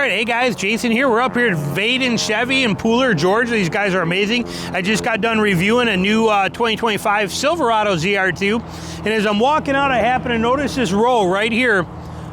right, hey guys, Jason here. We're up here at Vaden Chevy in Pooler, Georgia. These guys are amazing. I just got done reviewing a new 2025 Silverado ZR2, and as I'm walking out, I happen to notice this row right here.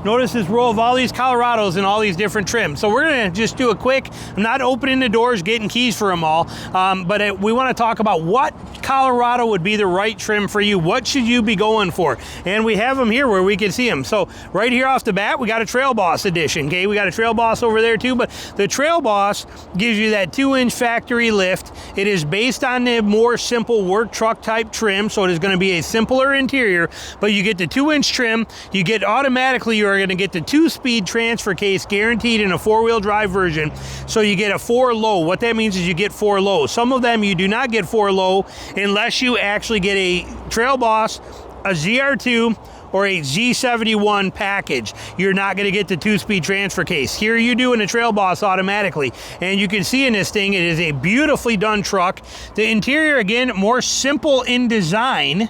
Notice this row of all these Colorados and all these different trims. So we're gonna just do a quick, I'm not opening the doors, getting keys for them all, but we wanna talk about what Colorado would be the right trim for you. What should you be going for? And we have them here where we can see them. So right here off the bat, we got a Trail Boss edition, okay? We got a Trail Boss over there too, but the Trail Boss gives you that 2-inch factory lift. It is based on the more simple work truck type trim, so it is gonna be a simpler interior, but you get the 2-inch trim, you get automatically your are going to get the 2-speed transfer case guaranteed in a 4-wheel drive version. So you get a 4 low. What that means is you get 4 low. Some of them you do not get 4 low unless you actually get a Trail Boss, a ZR2, or a Z71 package. You're not going to get the 2-speed transfer case. Here you do in a Trail Boss automatically. And you can see in this thing, it is a beautifully done truck. The interior, again, more simple in design,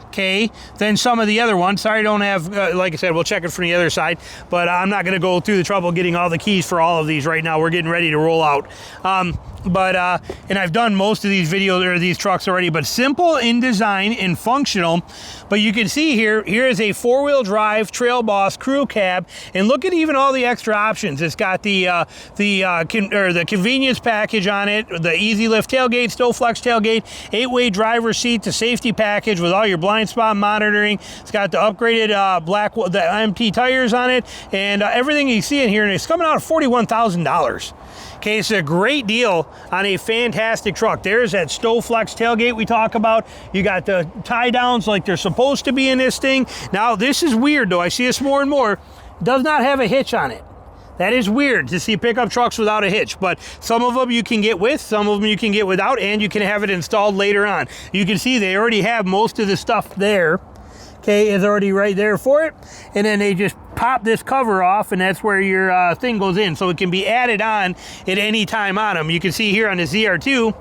okay, than some of the other ones. Sorry I don't have, like I said, we'll check it from the other side, but I'm not gonna go through the trouble getting all the keys for all of these right now. We're getting ready to roll out. And I've done most of these videos or these trucks already, but simple in design and functional. But you can see here is a 4-wheel drive Trail Boss crew cab, and look at even all the extra options. It's got the convenience package on it, the easy lift tailgate, stow flex tailgate, 8-way driver seat, the safety package with all your blind spot monitoring. It's got the upgraded the MT tires on it, and everything you see in here, and it's coming out at $41,000. Okay, it's a great deal on a fantastic truck. There's that stow flex tailgate we talk about. You got the tie downs like they're supposed to be in this thing. Now, this is weird though. I see this more and more. It does not have a hitch on it. That is weird to see pickup trucks without a hitch, but some of them you can get with, some of them you can get without, and you can have it installed later on. You can see they already have most of the stuff there. Okay, is already right there for it, and then they just pop this cover off, and that's where your thing goes in, so it can be added on at any time on them. You can see here on the ZR2,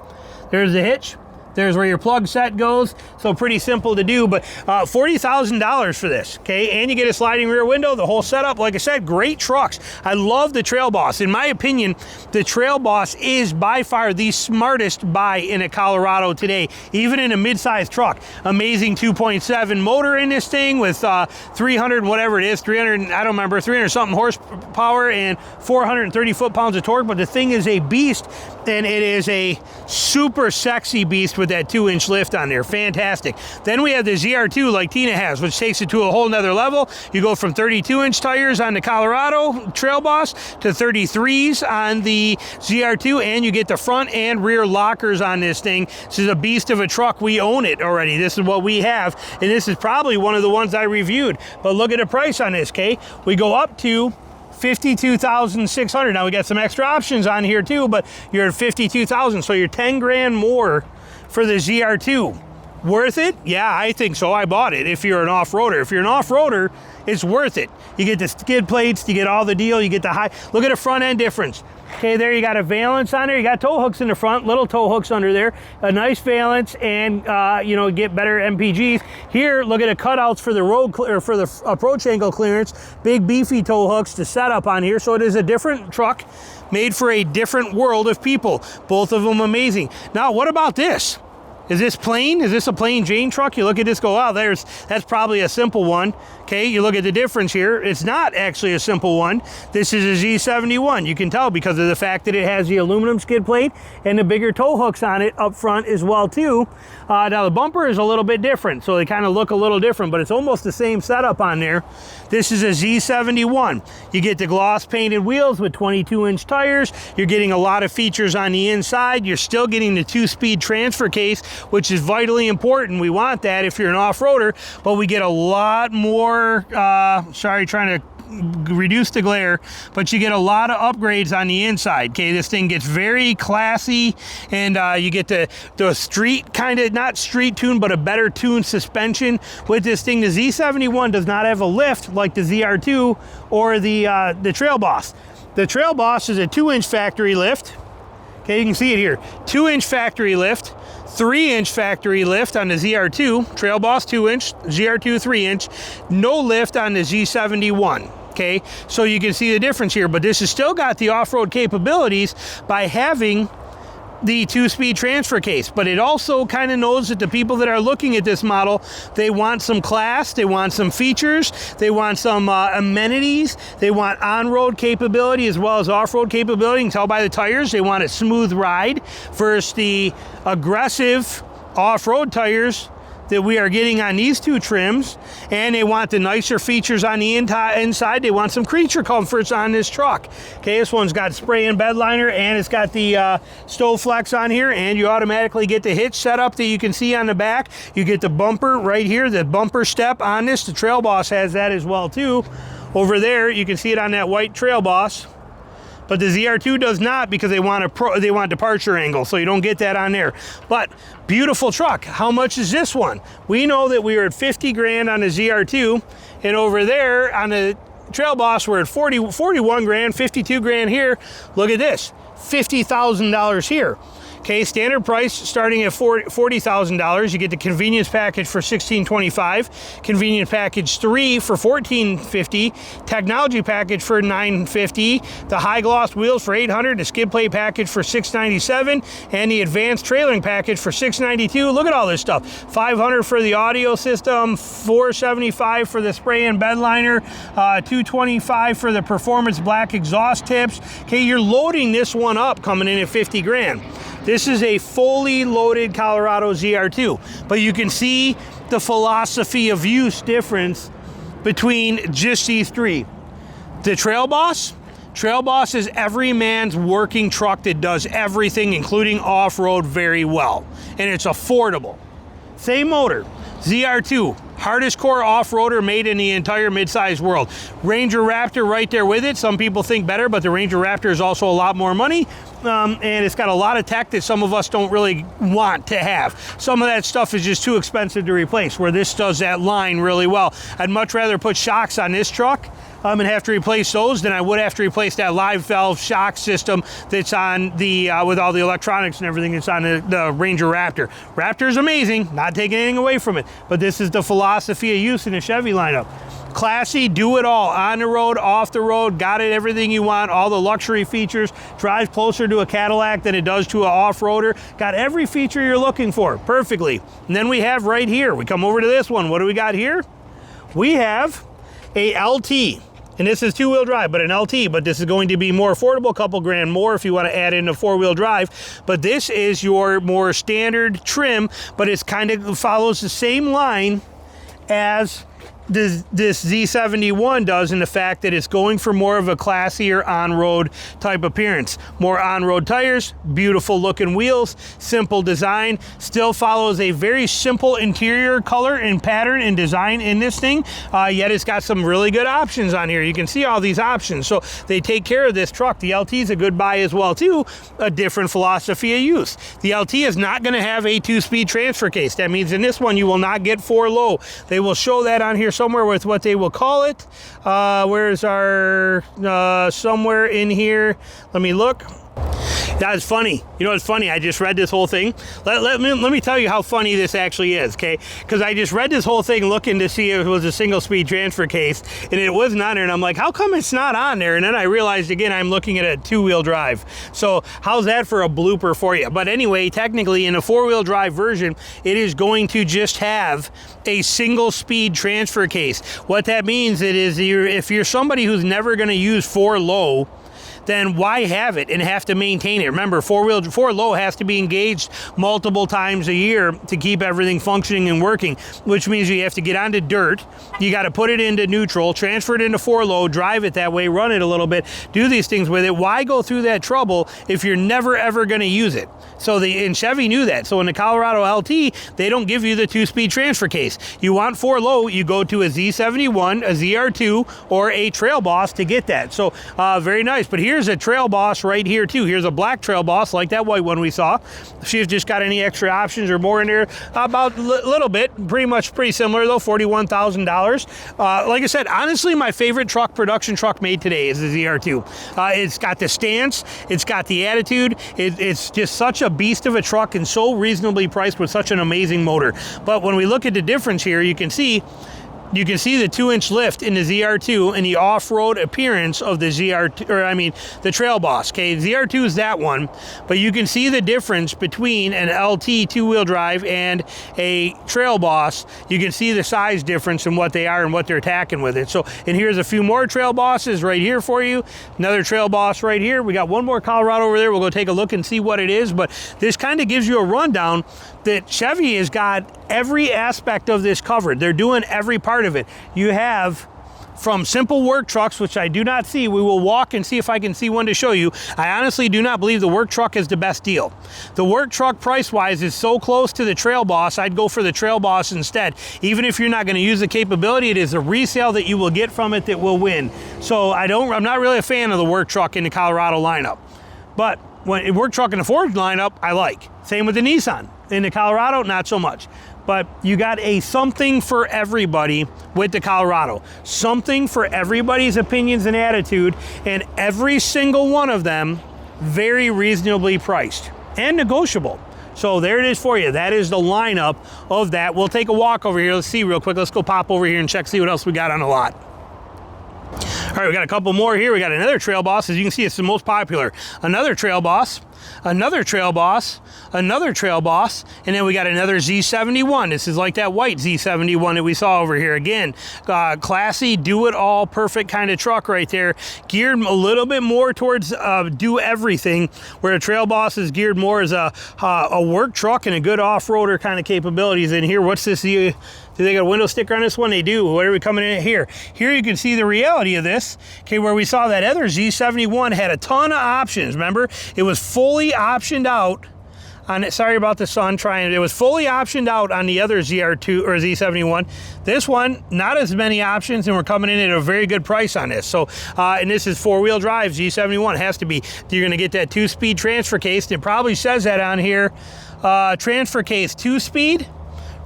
there's the hitch. There's where your plug set goes, so pretty simple to do, but $40,000 for this, okay? And you get a sliding rear window, the whole setup. Like I said, great trucks. I love the Trail Boss. In my opinion, the Trail Boss is by far the smartest buy in a Colorado today, even in a mid-sized truck. Amazing 2.7 motor in this thing with 300, whatever it is, 300, I don't remember, 300 something horsepower and 430 foot-pounds of torque, but the thing is a beast, and it is a super sexy beast with that 2-inch lift on there. Fantastic. Then we have the ZR2 like Tina has, which takes it to a whole nother level. You go from 32-inch tires on the Colorado Trail Boss to 33s on the ZR2, and you get the front and rear lockers on this thing. This is a beast of a truck. We own it already. This is what we have, and this is probably one of the ones I reviewed. But look at the price on this, okay? We go up to $52,600. Now we got some extra options on here too, but you're at $52,000, so you're 10 grand more for the ZR2. Worth it? Yeah, I think so. I bought it if you're an off-roader. If you're an off-roader, it's worth it. You get the skid plates, you get all the deal, you get the high. Look at the front end difference. Okay, there you got a valance on there. You got tow hooks in the front, little tow hooks under there, a nice valance, and you know, get better MPGs. Here, look at the cutouts for the road or for the approach angle clearance. Big beefy tow hooks to set up on here. So it is a different truck made for a different world of people. Both of them amazing. Now, what about this? Is this plain? Is this a plain Jane truck? You look at this, go, wow, that's probably a simple one. Okay, you look at the difference here. It's not actually a simple one. This is a Z71. You can tell because of the fact that it has the aluminum skid plate and the bigger tow hooks on it up front as well too. Now the bumper is a little bit different, so they kind of look a little different, but it's almost the same setup on there. This is a Z71. You get the gloss painted wheels with 22-inch tires. You're getting a lot of features on the inside. You're still getting the 2-speed transfer case, which is vitally important. We want that if you're an off-roader, but we get a lot more, sorry, trying to reduce the glare, but you get a lot of upgrades on the inside. Okay, this thing gets very classy, and you get the street kind of, not street tune, but a better tuned suspension with this thing. The Z71 does not have a lift like the ZR2 or the Trail Boss. The Trail Boss is a 2-inch factory lift. Okay, you can see it here. 2-inch factory lift, 3-inch factory lift on the ZR2, Trail Boss 2-inch, ZR2 3-inch, no lift on the Z71. Okay, so you can see the difference here, but this has still got the off-road capabilities by having the 2-speed transfer case. But it also kind of knows that the people that are looking at this model, they want some class, they want some features, they want some amenities, they want on-road capability as well as off-road capability. You can tell by the tires, they want a smooth ride versus the aggressive off-road tires that we are getting on these two trims, and they want the nicer features on the inside. They want some creature comforts on this truck. Okay, this one's got spray and bed liner, and it's got the stove flex on here, and you automatically get the hitch setup that you can see on the back. You get the bumper right here, the bumper step on this. The Trail Boss has that as well too. Over there, you can see it on that white Trail Boss. But the ZR2 does not, because they want departure angle, so you don't get that on there. But beautiful truck. How much is this one? We know that we were at 50 grand on the ZR2, and over there on the Trail Boss we're at 41 grand, 52 grand here. Look at this, $50,000 here. Okay, standard price starting at $40,000. You get the convenience package for $1,625, convenience package 3 for $1,450, technology package for $950, the high gloss wheels for $800, the skid plate package for $697, and the advanced trailering package for $692. Look at all this stuff. $500 for the audio system, $475 for the spray and bed liner, $225 for the performance black exhaust tips. Okay, you're loading this one up coming in at 50 grand. This is a fully loaded Colorado ZR2, but you can see the philosophy of use difference between just these three. The Trail Boss is every man's working truck that does everything, including off-road, very well, and it's affordable. Same motor, ZR2, hardest core off-roader made in the entire mid-size world. Ranger Raptor right there with it. Some people think better, but the Ranger Raptor is also a lot more money. And it's got a lot of tech that some of us don't really want to have. Some of that stuff is just too expensive to replace, where this does that line really well. I'd much rather put shocks on this truck and have to replace those than I would have to replace that live valve shock system that's on the, with all the electronics and everything that's on the Ranger Raptor. Raptor is amazing, not taking anything away from it, but this is the philosophy of use in the Chevy lineup. Classy, do it all, on the road, off the road, got it, everything you want, all the luxury features, drives closer to a Cadillac than it does to an off-roader, got every feature you're looking for, perfectly. And then we have right here, we come over to this one, what do we got here? We have a LT. And this is two-wheel drive, but an LT, but this is going to be more affordable, a couple grand more if you want to add in a four-wheel drive. But this is your more standard trim, but it's kind of follows the same line as this Z71 does, in the fact that it's going for more of a classier on-road type appearance. More on-road tires, beautiful looking wheels, simple design, still follows a very simple interior color and pattern and design in this thing, yet it's got some really good options on here. You can see all these options, so they take care of this truck. The LT is a good buy as well too, a different philosophy of use. The LT is not going to have a 2-speed transfer case. That means in this one you will not get 4 low. They will show that on here somewhere with what they will call it. Where's our somewhere in here? Let me look. That's funny. You know what's funny? I just read this whole thing. Let me tell you how funny this actually is, okay? Because I just read this whole thing looking to see if it was a single-speed transfer case, and it wasn't on there, and I'm like, how come it's not on there? And then I realized, again, I'm looking at a two-wheel drive. So how's that for a blooper for you? But anyway, technically, in a four-wheel drive version, it is going to just have a single-speed transfer case. What that means is if you're somebody who's never going to use 4 low, then why have it and have to maintain it? Remember, 4 low has to be engaged multiple times a year to keep everything functioning and working, which means you have to get onto dirt, you got to put it into neutral, transfer it into 4 low, drive it that way, run it a little bit, do these things with it. Why go through that trouble if you're never ever going to use it? So and Chevy knew that. So in the Colorado LT, they don't give you the 2-speed transfer case. You want 4 low, you go to a Z71, a ZR2, or a Trail Boss to get that. So very nice. But here's a Trail Boss right here too. Here's a black Trail Boss like that white one we saw. See if just got any extra options or more in there. About a little bit, pretty similar though, $41,000. Like I said, honestly, my favorite production truck made today is the ZR2. It's got the stance, it's got the attitude, it's just such a beast of a truck and so reasonably priced with such an amazing motor. But when we look at the difference here, you can see you can see the 2-inch lift in the ZR2 and the off-road appearance of the ZR2, or I mean, the Trail Boss. Okay, ZR2 is that one, but you can see the difference between an LT two-wheel drive and a Trail Boss. You can see the size difference in what they are and what they're attacking with it. So, and here's a few more Trail Bosses right here for you. Another Trail Boss right here. We got one more Colorado over there. We'll go take a look and see what it is, but this kind of gives you a rundown that Chevy has got every aspect of this covered. They're doing every part of it. You have from simple work trucks, which I do not see. We will walk and see if I can see one to show you. I honestly do not believe the work truck is the best deal. The work truck price-wise is so close to the Trail Boss, I'd go for the Trail Boss instead. Even if you're not going to use the capability, it is a resale that you will get from it that will win. So I'm not really a fan of the work truck in the Colorado lineup. But when a work truck in the Ford lineup, I like. Same with the Nissan. In the Colorado, not so much. But you got a something for everybody with the Colorado. Something for everybody's opinions and attitude, and every single one of them very reasonably priced and negotiable. So there it is for you. That is the lineup of that. We'll take a walk over here. Let's see real quick. Let's go pop over here and check, see what else we got on the lot. All right, we got a couple more here. We got another Trail Boss. As you can see, it's the most popular. Another Trail Boss, another Trail Boss, another Trail Boss, and then we got another Z71. This is like that white Z71 that we saw over here. Again, classy, do-it-all, perfect kind of truck right there. Geared a little bit more towards do everything, where a Trail Boss is geared more as a work truck and a good off-roader kind of capabilities. In here, what's this? Do they got a window sticker on this one? They do. What are we coming in here? Here you can see the reality of this. Okay, where we saw that other Z71 had a ton of options. Remember, it was fully optioned out on it. Sorry about the sun trying. It was fully optioned out on the other ZR2 or Z71. This one, not as many options, and we're coming in at a very good price on this. So, and this is 4-wheel drive Z71. It has to be. You're going to get that 2-speed transfer case. It probably says that on here. Transfer case 2-speed.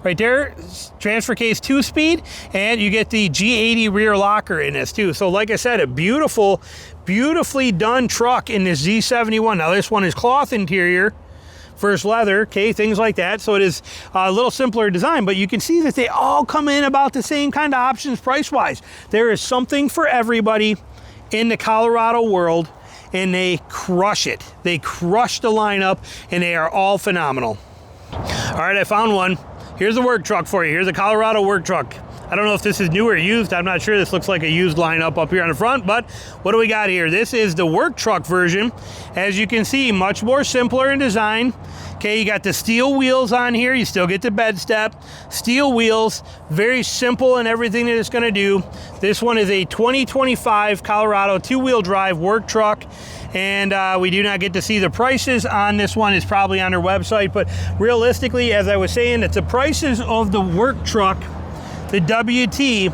Right there, transfer case 2-speed, and you get the G80 rear locker in this too. So like I said, a beautifully done truck in this Z71. Now this one is cloth interior versus leather, okay, things like that. So it is a little simpler design, but you can see that they all come in about the same kind of options price-wise. There is something for everybody in the Colorado world, and they crush it. They crush the lineup, and they are all phenomenal. All right, I found one. Here's a work truck for you. Here's a Colorado work truck. I don't know if this is new or used. I'm not sure. This looks like a used lineup up here on the front, but what do we got here? This is the work truck version. As you can see, much more simpler in design. Okay, you got the steel wheels on here. You still get the bed step. Steel wheels, very simple in everything that it's gonna do. This one is a 2025 Colorado 2-wheel drive work truck. And we do not get to see the prices on this one. It's probably on their website, but realistically, as I was saying, it's the prices of the work truck, the WT,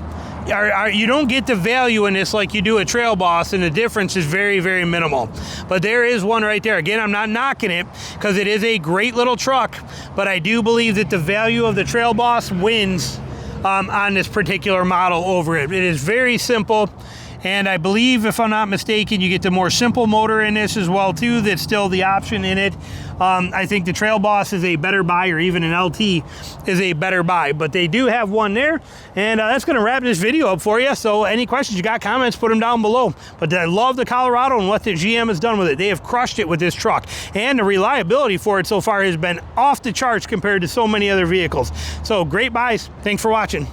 you don't get the value in this like you do a Trail Boss, and the difference is very, very minimal. But there is one right there. Again, I'm not knocking it because it is a great little truck, but I do believe that the value of the Trail Boss wins on this particular model over it. It is very simple. And I believe, if I'm not mistaken, you get the more simple motor in this as well too. That's still the option in it. I think the Trail Boss is a better buy, or even an LT is a better buy. But they do have one there. And that's going to wrap this video up for you. So any questions, you got comments, put them down below. But I love the Colorado and what the GM has done with it. They have crushed it with this truck. And the reliability for it so far has been off the charts compared to so many other vehicles. So great buys. Thanks for watching.